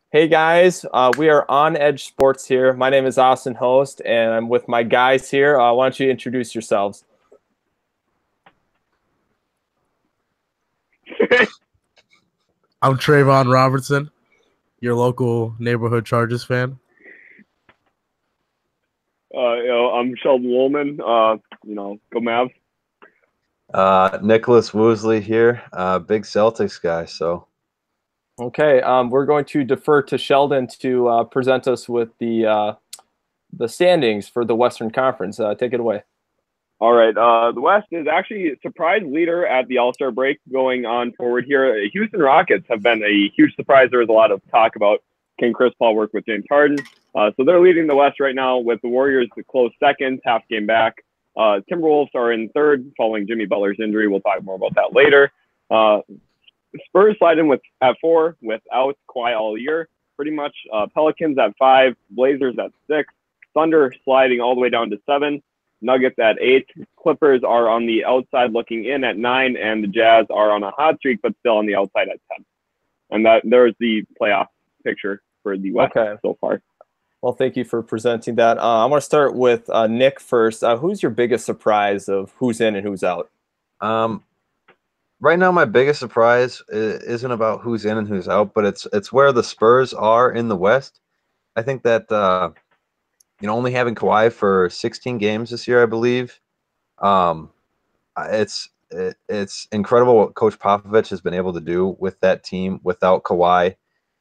Hey guys, we are OnEdge Sports here. My name is Austin Host, and I'm with my guys here. Why don't you introduce yourselves? I'm Trayvon Robertson, your local neighborhood Chargers fan. I'm Sheldon Woolman. Go Mavs. Nicholas Woosley here, big Celtics guy. So Okay, we're going to defer to Sheldon to present us with the standings for the Western Conference. Take it away. All right. The West is actually surprise leader at the All-Star break going on forward here. Houston Rockets have been a huge surprise. There was a lot of talk about can Chris Paul work with James Harden. So they're leading the West right now with the Warriors to close second, half game back. Timberwolves are in third following Jimmy Butler's injury. We'll talk more about that later. Spurs slide in at 4 without Kawhi all year, pretty much. Pelicans at 5, Blazers at 6, Thunder sliding all the way down to 7, Nuggets at 8, Clippers are on the outside looking in at 9, and the Jazz are on a hot streak but still on the outside at 10. And there's the playoff picture for the West so far. Well, thank you for presenting that. I want to start with Nick first. Who's your biggest surprise of who's in and who's out? right now, my biggest surprise isn't about who's in and who's out, but it's where the Spurs are in the West. I think that only having Kawhi for 16 games this year, I believe, it's incredible what Coach Popovich has been able to do with that team without Kawhi,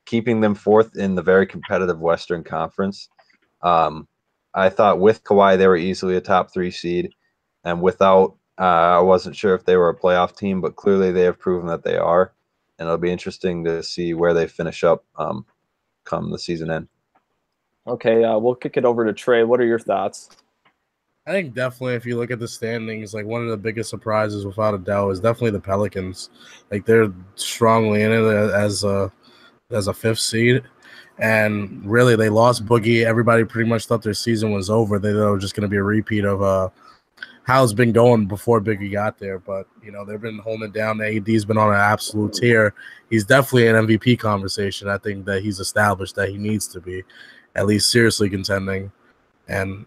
keeping them fourth in the very competitive Western Conference. I thought with Kawhi they were easily a top 3 seed, and without I wasn't sure if they were a playoff team, but clearly they have proven that they are, and it'll be interesting to see where they finish up come the season end. Okay, we'll kick it over to Trey. What are your thoughts? I think definitely if you look at the standings, like one of the biggest surprises without a doubt is definitely the Pelicans. Like they're strongly in it as a 5th seed. And really they lost Boogie. Everybody pretty much thought their season was over. They thought it was just going to be a repeat of how it's been going before Biggie got there. But, they've been holding it down. AD's been on an absolute tear. He's definitely an MVP conversation. I think that he's established that he needs to be at least seriously contending. And,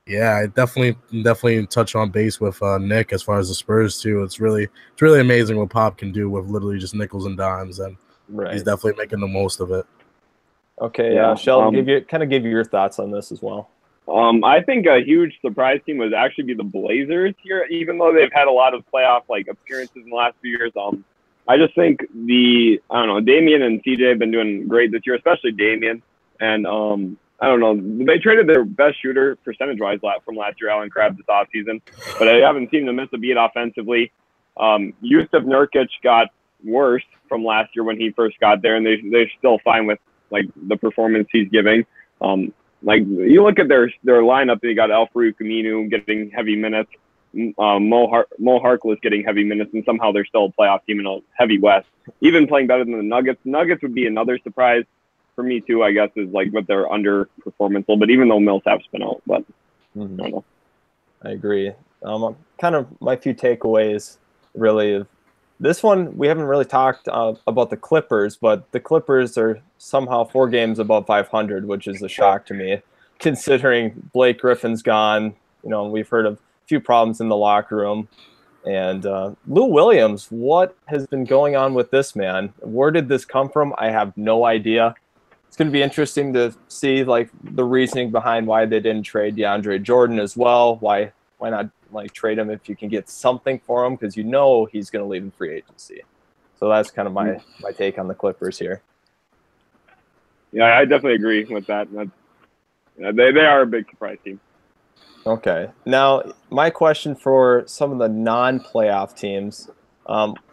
yeah, I definitely touch on base with Nick as far as the Spurs, too. It's really amazing what Pop can do with literally just nickels and dimes, and he's definitely making the most of it. Okay, yeah, Sheldon, give you your thoughts on this as well. I think a huge surprise team would actually be the Blazers here, even though they've had a lot of playoff appearances in the last few years. I just think Damian and CJ have been doing great this year, especially Damian. And they traded their best shooter percentage-wise from last year, Allen Crabbe, this offseason, but I haven't seen them miss a beat offensively. Yusuf Nurkic got worse from last year when he first got there, and they're still fine with the performance he's giving. You look at their lineup, they got Al-Farouq Aminu getting heavy minutes, Mo Harkless getting heavy minutes, and somehow they're still a playoff team in a heavy West, even playing better than the Nuggets. Nuggets would be another surprise for me too, I guess, is with their underperformance a little bit, even though Millsap's been out. But I don't know. I agree. Kind of my few takeaways really of this one. We haven't really talked about the Clippers, but the Clippers are somehow 4 games above 500, which is a shock to me, considering Blake Griffin's gone. We've heard of a few problems in the locker room. And Lou Williams, what has been going on with this man? Where did this come from? I have no idea. It's going to be interesting to see the reasoning behind why they didn't trade DeAndre Jordan as well. Why not trade him if you can get something for him, because he's going to leave in free agency. So that's kind of my take on the Clippers here. Yeah, I definitely agree with that. They are a big surprise team. Okay. Now, my question for some of the non-playoff teams.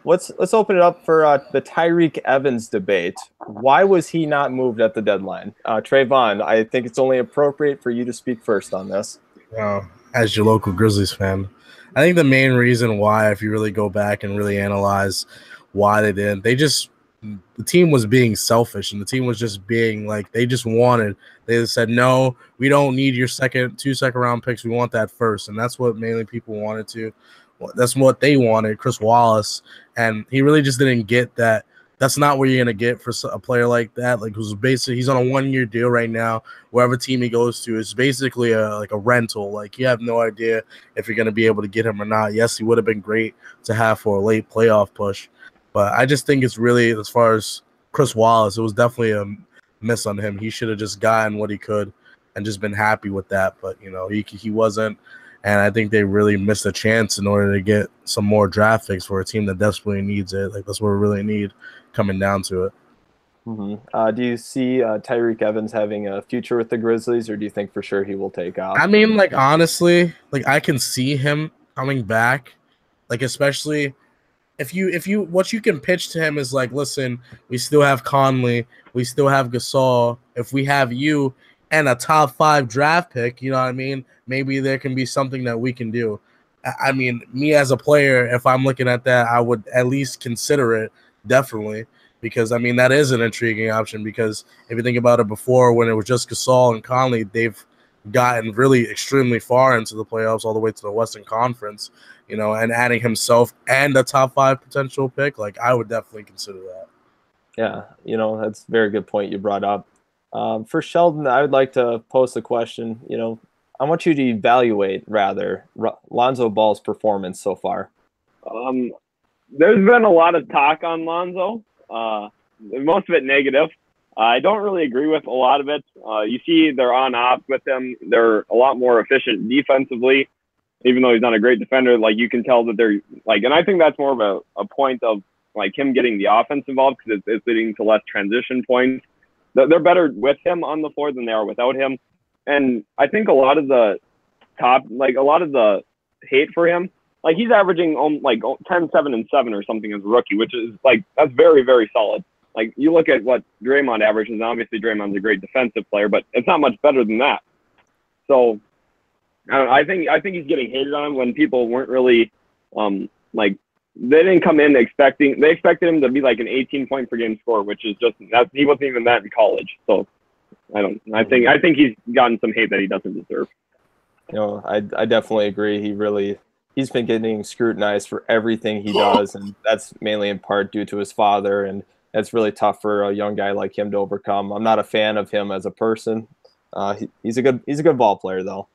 Let's open it up for the Tyreke Evans debate. Why was he not moved at the deadline? Trayvon, I think it's only appropriate for you to speak first on this. As your local Grizzlies fan, I think the main reason why, if you really go back and really analyze why they didn't, the team was being selfish, and the team was just being they said, no, we don't need your 2 second round picks. We want that first. And that's what mainly people wanted to. That's what they wanted, Chris Wallace. And he really just didn't get that that's not what you're gonna get for a player like that. Like who's basically he's on a 1-year deal right now. Wherever team he goes to is basically like a rental. Like you have no idea if you're gonna be able to get him or not. Yes, he would have been great to have for a late playoff push, but I just think it's really, as far as Chris Wallace, it was definitely a miss on him. He should have just gotten what he could and just been happy with that. But he wasn't. And I think they really missed a chance in order to get some more draft picks for a team that desperately needs it. Like that's what we really need coming down to it. Mm-hmm. Do you see Tyreek Evans having a future with the Grizzlies, or do you think for sure he will take off? I mean, like honestly, like I can see him coming back. Like especially if you what you can pitch to him is like, listen, we still have Conley, we still have Gasol. If we have you and a top 5 draft pick, you know what I mean? Maybe there can be something that we can do. I mean, me as a player, if I'm looking at that, I would at least consider it, definitely, because I mean that is an intriguing option. Because if you think about it, before when it was just Gasol and Conley, they've gotten really extremely far into the playoffs, all the way to the Western Conference. And adding himself and a top 5 potential pick, like I would definitely consider that. Yeah, that's a very good point you brought up. For Sheldon, I would like to pose a question. I want you to evaluate, rather, Lonzo Ball's performance so far. There's been a lot of talk on Lonzo, most of it negative. I don't really agree with a lot of it. You see they're on off with him. They're a lot more efficient defensively, even though he's not a great defender. Like you can tell that they're like, and I think that's more of a point of like him getting the offense involved, because it's leading to less transition points. They're better with him on the floor than they are without him. And I think a lot of the hate for him, like he's averaging like 10, 7, and 7 or something as a rookie, which is like, that's very, very solid. Like you look at what Draymond averages, and obviously Draymond's a great defensive player, but it's not much better than that. So I think he's getting hated on when people weren't really like, they didn't come in expecting, they expected him to be like an 18-point per game scorer, which is just, he wasn't even that in college. So I think he's gotten some hate that he doesn't deserve. I definitely agree. He's been getting scrutinized for everything he does, and that's mainly in part due to his father, and that's really tough for a young guy like him to overcome. I'm not a fan of him as a person. He's a good ball player though.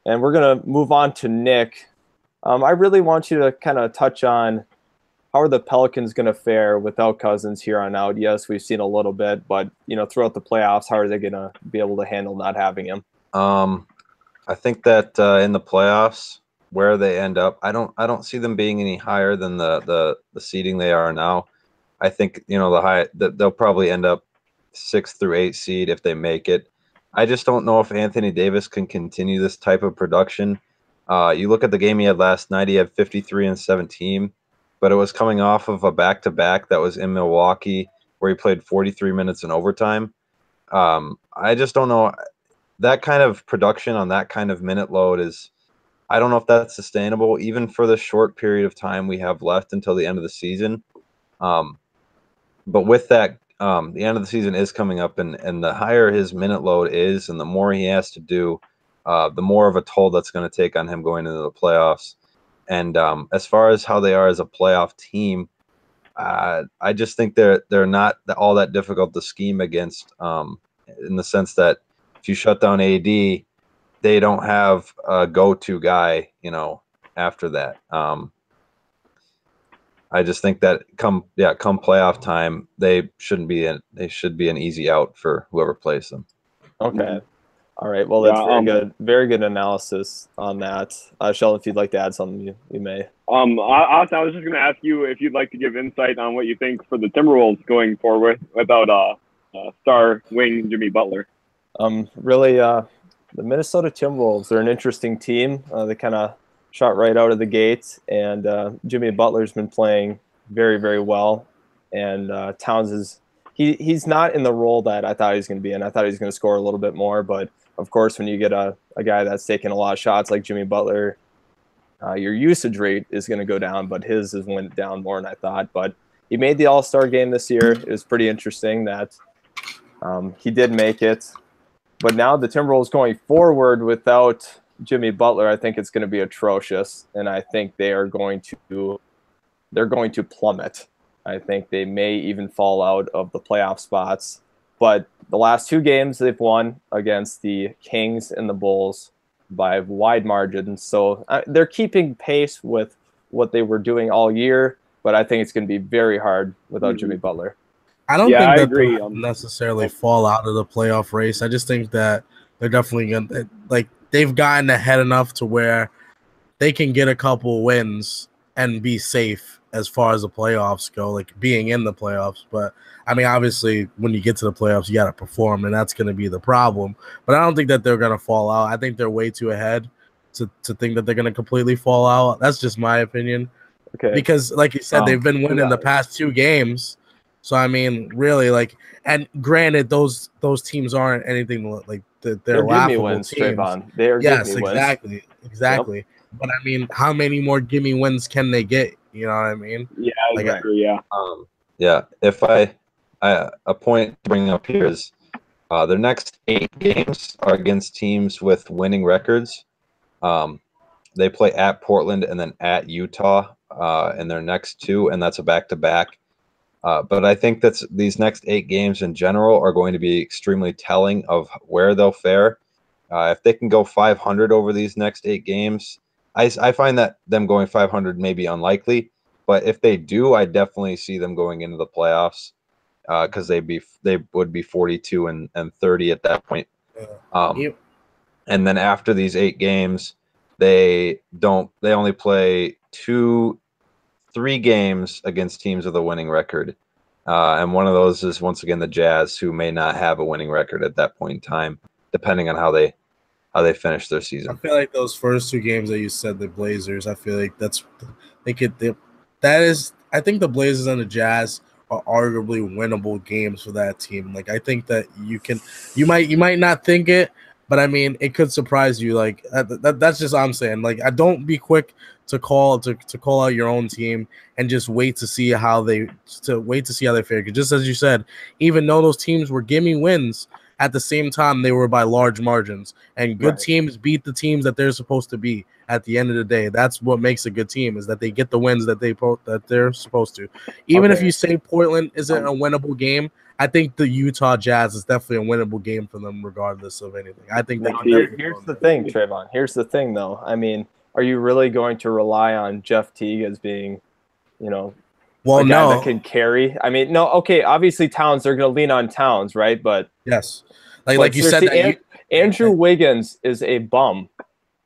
And we're gonna move on to Nick. I really want you to kind of touch on how are the Pelicans going to fare without Cousins here on out. Yes, we've seen a little bit, but throughout the playoffs, how are they going to be able to handle not having him? I think that in the playoffs, where they end up, I don't see them being any higher than the seeding they are now. I think they'll probably end up 6 through 8 seed if they make it. I just don't know if Anthony Davis can continue this type of production. You look at the game he had last night, he had 53 and 17, but it was coming off of a back-to-back that was in Milwaukee where he played 43 minutes in overtime. I just don't know. That kind of production on that kind of minute load I don't know if that's sustainable, even for the short period of time we have left until the end of the season. But with that, the end of the season is coming up, and the higher his minute load is and the more he has to do, the more of a toll that's going to take on him going into the playoffs. And as far as how they are as a playoff team, I just think they're not all that difficult to scheme against, in the sense that if you shut down AD, they don't have a go-to guy, after that. I just think that come playoff time, they should be an easy out for whoever plays them. Okay. All right. Well, that's very good. Very good analysis on that. Sheldon, if you'd like to add something, you may. I was just going to ask you if you'd like to give insight on what you think for the Timberwolves going forward without star wing Jimmy Butler. Really, the Minnesota Timberwolves, they're an interesting team. They kind of shot right out of the gates, and Jimmy Butler's been playing very, very well. And Towns he's not in the role that I thought he was going to be in. I thought he was going to score a little bit more, but of course, when you get a guy that's taking a lot of shots like Jimmy Butler, your usage rate is going to go down, but his has went down more than I thought. But he made the All-Star game this year. It was pretty interesting that he did make it. But now the Timberwolves going forward without Jimmy Butler, I think it's going to be atrocious, and I think they're going to plummet. I think they may even fall out of the playoff spots. But the last 2 games they've won against the Kings and the Bulls by wide margins. So they're keeping pace with what they were doing all year, but I think it's going to be very hard without Jimmy Butler. I don't think I that agree. they'll necessarily fall out of the playoff race. I just think that they're definitely going to – like, they've gotten ahead enough to where they can get a couple wins and be safe as far as the playoffs go, like being in the playoffs. But, I mean, obviously, when you get to the playoffs, you got to perform, and that's going to be the problem. But I don't think that they're going to fall out. I think they're way too ahead to think that they're going to completely fall out. That's just my opinion. Okay. Because, like you said, they've been winning the past 2 games. So, I mean, really, like, and granted, those teams aren't anything like they're laughable wins, teams. Trayvon. They're yes, exactly. Exactly. Yep. But I mean, how many more gimme wins can they get? You know what I mean? Yeah, like, true, yeah. Yeah. If a point to bring up here is their next 8 games are against teams with winning records. They play at Portland and then at Utah in their next 2, and that's a back-to-back. But I think that these next 8 games in general are going to be extremely telling of where they'll fare. If they can go 500 over these next 8 games, I find that them going 500 may be unlikely. But if they do, I definitely see them going into the playoffs because they would be 42 and 30 at that point. And then after these 8 games, they only play 3 games against teams with a winning record. And one of those is, once again, the Jazz, who may not have a winning record at that point in time, depending on how they finish their season. I feel like those first 2 games that you said, the Blazers, I feel like I think the Blazers and the Jazz are arguably winnable games for that team. Like, I think that you might not think it, but I mean, it could surprise you. Like that's just what I'm saying. Like, I don't be quick to call out your own team and just wait to see how they fare. Because just as you said, even though those teams were gimme wins, at the same time they were by large margins, and good teams beat the teams that they're supposed to be. At the end of the day, that's what makes a good team, is that they get the wins that they're supposed to. Even if you say Portland isn't a winnable game, I think the Utah Jazz is definitely a winnable game for them, regardless of anything. I think they can. Here's the thing, Trayvon. Here's the thing, though. I mean, are you really going to rely on Jeff Teague as being, a guy that can carry? I mean, no. Okay, obviously Towns. They're going to lean on Towns, right? But yes, like you said, Andrew Wiggins is a bum.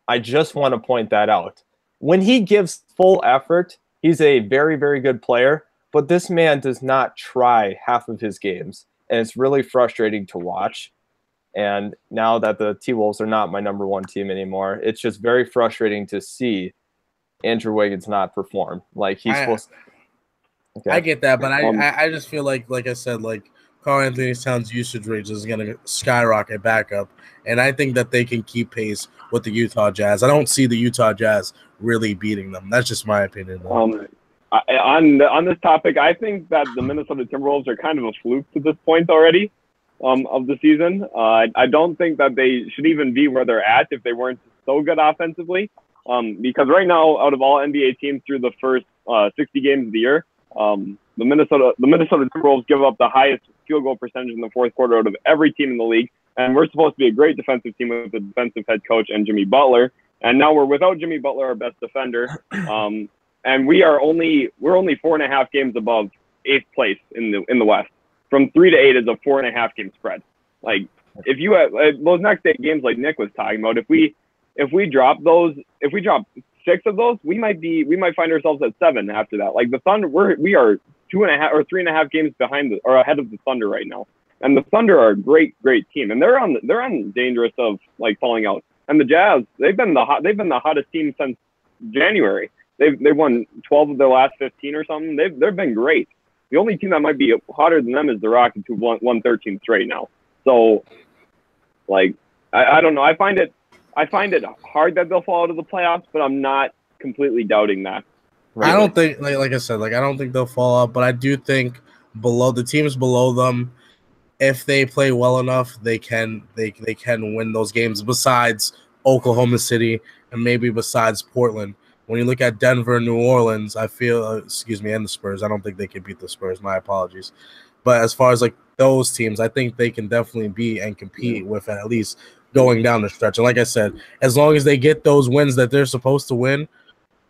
I just want to point that out. When he gives full effort, he's a very, very good player. But this man does not try half of his games, and it's really frustrating to watch. And now that the T-Wolves are not my number 1 team anymore, it's just very frustrating to see Andrew Wiggins not perform like he's supposed to. Okay. I get that, but I just feel like I said, like, Karl-Anthony Towns' usage rate is going to skyrocket back up, and I think that they can keep pace with the Utah Jazz. I don't see the Utah Jazz really beating them. That's just my opinion, though. On this topic, I think that the Minnesota Timberwolves are kind of a fluke to this point already of the season. I don't think that they should even be where they're at if they weren't so good offensively. Because right now, out of all NBA teams through the first 60 games of the year, the Minnesota Timberwolves give up the highest field goal percentage in the fourth quarter out of every team in the league. And we're supposed to be a great defensive team with a defensive head coach and Jimmy Butler. And now we're without Jimmy Butler, our best defender. And we're only 4.5 games above 8th place in the West. From 3 to 8 is a 4.5 game spread. Like, if you have those next 8 games, like Nick was talking about, if we drop 6 of those, we might find ourselves at 7 after that. Like the Thunder, we are 2.5 or 3.5 games behind or ahead of the Thunder right now. And the Thunder are a great team, and they're on dangerous of like falling out. And the Jazz, they've been the hottest team since January. They've won 12 of their last 15 or something. They've been great. The only team that might be hotter than them is the Rockets, who've won 13 straight now. So, like, I don't know. I find it hard that they'll fall out of the playoffs, but I'm not completely doubting that. Right? I don't think, like I said, I don't think they'll fall out, but I do think the teams below them, if they play well enough, they can win those games. Besides Oklahoma City and maybe besides Portland. when you look at Denver, New Orleans, I feel, and the Spurs, I don't think they can beat the Spurs. My apologies. But as far as like those teams, I think they can definitely be and compete with at least going down the stretch. And like I said, as long as they get those wins that they're supposed to win,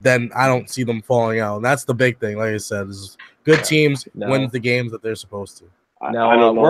then I don't see them falling out. And that's the big thing. Like I said, is good teams win the games that they're supposed to. Now I don't know.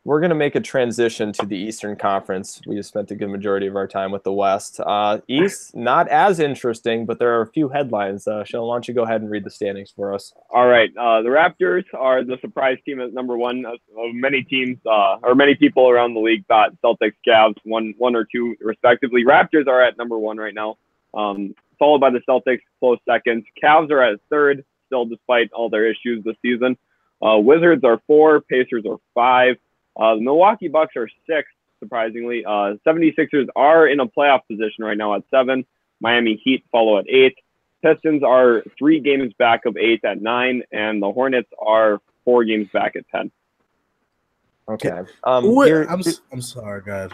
We're gonna make a transition to the Eastern Conference. We just spent a good majority of our time with the West. East, not as interesting, but there are a few headlines. Sheldon, why don't you go ahead and read the standings for us? All right. The Raptors are the surprise team at number one. Many teams or many people around the league thought Celtics, Cavs, one or two respectively. Raptors are at number one right now, followed by the Celtics, close seconds. Cavs are at third, still despite all their issues this season. Wizards are 4, Pacers are 5. The Milwaukee Bucks are 6, surprisingly. 76ers are in a playoff position right now at 7. Miami Heat follow at 8. Pistons are 3 games back of 8 at 9. And the Hornets are 4 games back at 10. Okay. I'm sorry, go ahead.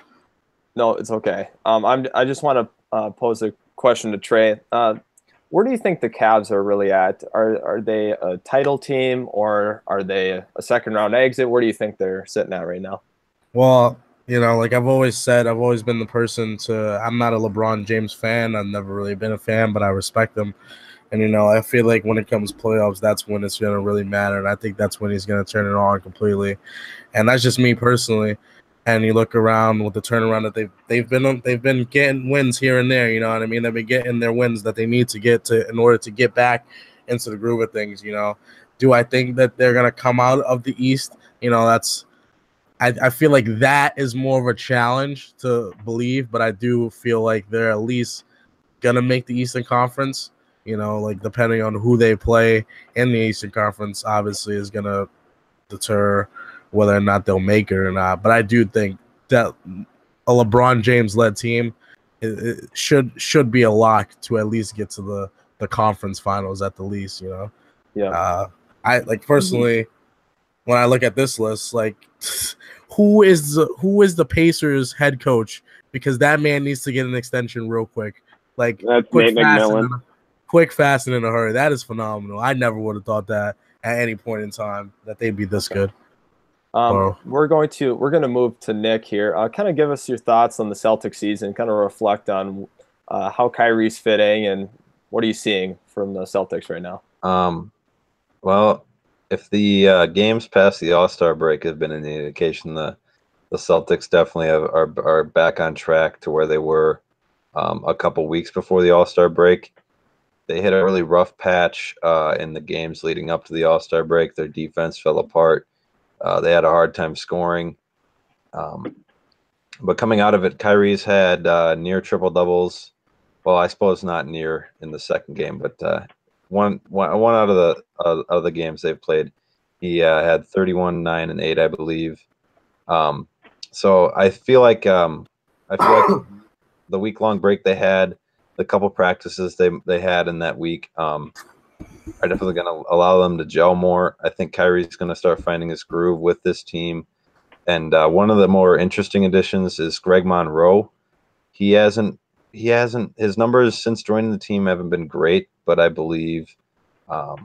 No, it's okay. I just want to pose a question to Trey. Where do you think the Cavs are really at? Are they a title team or are they a second round exit? Where do you think they're sitting at right now? Well, like I've always said, I've always been the person I'm not a LeBron James fan. I've never really been a fan, but I respect him. And, I feel like when it comes to playoffs, that's when it's going to really matter. And I think that's when he's going to turn it on completely. And that's just me personally. And you look around with the turnaround that they've been getting wins here and there. You know what I mean? They've been getting their wins that they need to get to in order to get back into the groove of things. Do I think that they're gonna come out of the East? I feel like that is more of a challenge to believe, but I do feel like they're at least gonna make the Eastern Conference. Like depending on who they play in the Eastern Conference, obviously is gonna deter whether or not they'll make it or not. But I do think that a LeBron James-led team it should be a lock to at least get to the conference finals at the least, Yeah. I personally, when I look at this list, who is the Pacers head coach? Because that man needs to get an extension real quick. That's quick, fast, and in a hurry. That is phenomenal. I never would have thought that at any point in time that they'd be this good. We're going to move to Nick here. Kind of give us your thoughts on the Celtics season. Kind of reflect on how Kyrie's fitting and what are you seeing from the Celtics right now. Well, if the games past the All-Star break have been an indication, the Celtics definitely are back on track to where they were a couple weeks before the All-Star break. They hit a really rough patch in the games leading up to the All-Star break. Their defense fell apart. They had a hard time scoring. But coming out of it, Kyrie's had near triple doubles. Well, I suppose not near in the second game, but one out of the games they've played, he had 31, 9, and 8, I believe. So I feel like the week-long break they had, the couple practices they had in that week, are definitely going to allow them to gel more. I think Kyrie's going to start finding his groove with this team. And one of the more interesting additions is Greg Monroe. His numbers since joining the team haven't been great, but I believe I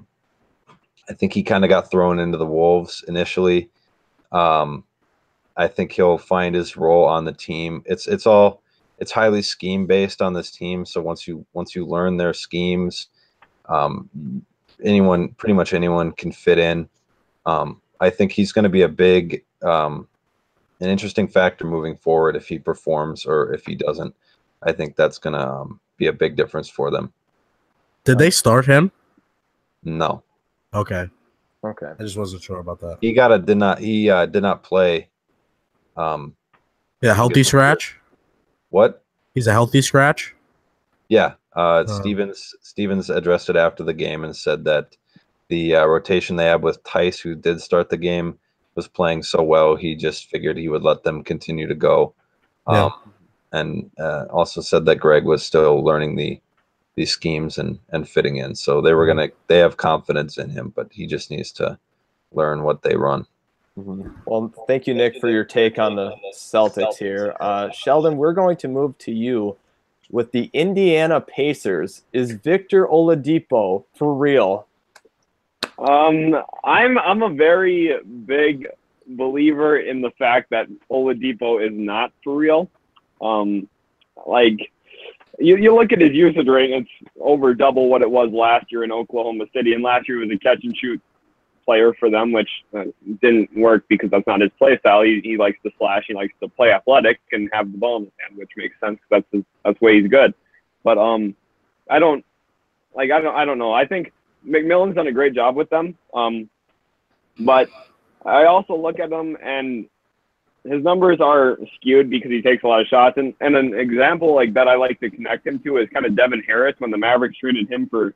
think he kind of got thrown into the Wolves initially. I think he'll find his role on the team. It's highly scheme based on this team. So once you learn their schemes, pretty much anyone can fit in. I think he's going to be a big, an interesting factor moving forward if he performs or if he doesn't. I think that's going to be a big difference for them. Did they start him? No. Okay. Okay. I just wasn't sure about that. He did not play. Healthy scratch? What? He's a healthy scratch? Yeah. Stevens addressed it after the game and said that the rotation they had with Tice, who did start the game, was playing so well, he just figured he would let them continue to go. And also said that Greg was still learning the schemes and fitting in. So they have confidence in him, but he just needs to learn what they run. Mm-hmm. Well, thank you, Nick, for your take on the Celtics here. Sheldon, we're going to move to you. with the Indiana Pacers. Is Victor Oladipo for real? I'm a very big believer in the fact that Oladipo is not for real. Like you look at his usage rate, it's over double what it was last year in Oklahoma City, and last year was a catch and shoot player for them, which didn't work because that's not his play style. He likes to slash, he likes to play athletic and have the ball in his hand, which makes sense because that's the way he's good. But I don't know. I think McMillan's done a great job with them. But I also look at him and his numbers are skewed because he takes a lot of shots. And an example like that I like to connect him to is kind of Devin Harris when the Mavericks traded him for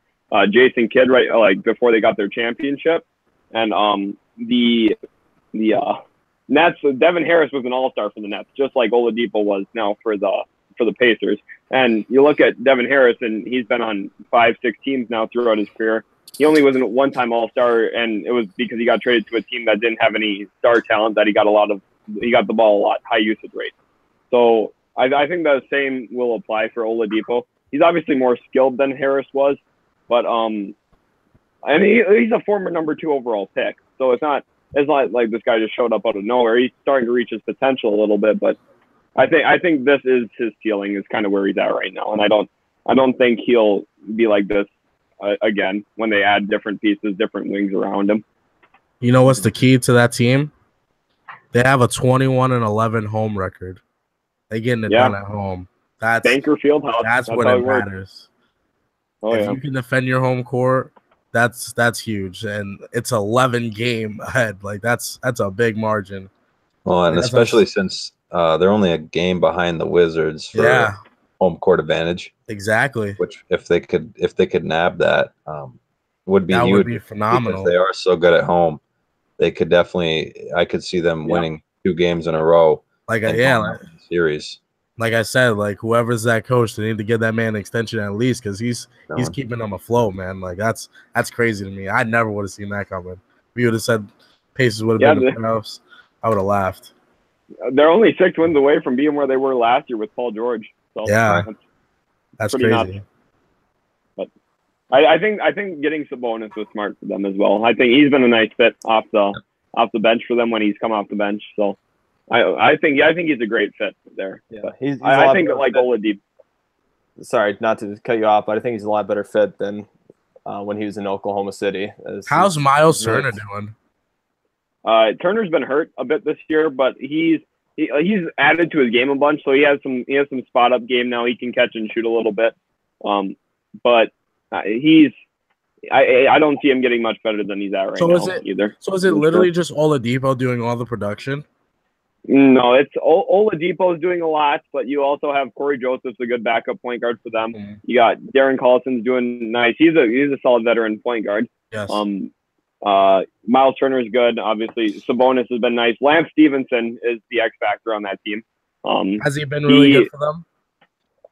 Jason Kidd like before they got their championship. And the Nets, Devin Harris was an all-star for the Nets, just like Oladipo was now for the Pacers. And you look at Devin Harris, and he's been on 5-6 teams now throughout his career. He only was a one-time all-star, and it was because he got traded to a team that didn't have any star talent that he got the ball a lot, high usage rate. So I think the same will apply for Oladipo. He's obviously more skilled than Harris was, but and he's a former number 2 overall pick. So it's not like this guy just showed up out of nowhere. He's starting to reach his potential a little bit, but I think this is his ceiling, is kind of where he's at right now. And I don't think he'll be like this again when they add different pieces, different wings around him. You know what's the key to that team? They have a 21-11 home record. They getting it done at home. That's Banker Fieldhouse. That's what it matters. If you can defend your home court, that's huge, and it's 11 game ahead. Like that's a big margin. Well, and especially since they're only a game behind the Wizards for home court advantage. Exactly. Which if they could nab that, would be that huge. Would be phenomenal. Because they are so good at home. They could definitely. I could see them winning 2 games in a row. Like series. Like I said, like whoever's that coach, they need to give that man an extension at least because he's keeping them afloat, man. Like that's crazy to me. I never would have seen that coming. If you would have said Pacers would have been in the playoffs, I would have laughed. They're only 6 wins away from being where they were last year with Paul George. So that's crazy. Nuts. But I think getting Sabonis was smart for them as well. I think he's been a nice fit off the bench for them when he's come off the bench. So. I think he's a great fit there. Yeah, he's I think like Oladipo. Sorry, not to cut you off, but I think he's a lot better fit than when he was in Oklahoma City. How's Miles Turner doing? Turner's been hurt a bit this year, but he's added to his game a bunch. So he has some spot up game now. He can catch and shoot a little bit. But I don't see him getting much better than he's at right now either. So is it literally just Oladipo doing all the production? No, it's Oladipo's doing a lot, but you also have Corey Joseph's a good backup point guard for them. Mm-hmm. You got Darren Collison's doing nice. He's a solid veteran point guard. Yes. Miles Turner's good. Obviously, Sabonis has been nice. Lance Stevenson is the X factor on that team. Has he been really good for them?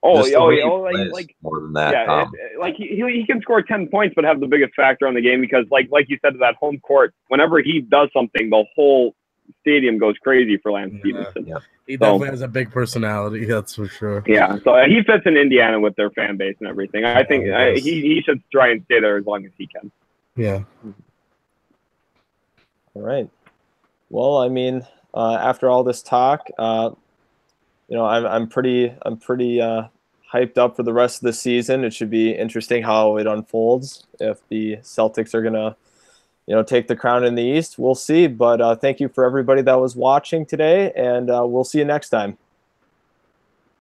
Like more than that. Yeah, like he can score 10 points, but have the biggest factor on the game because, like you said, that home court, whenever he does something, the whole stadium goes crazy for Lance Stevenson. Yeah. He definitely has a big personality, that's for sure. Yeah, so he fits in Indiana with their fan base and everything. I think he should try and stay there as long as he can. Yeah. All right. Well, I mean, after all this talk, I'm pretty hyped up for the rest of the season. It should be interesting how it unfolds. If the Celtics are gonna take the crown in the East, we'll see. But thank you for everybody that was watching today, and we'll see you next time.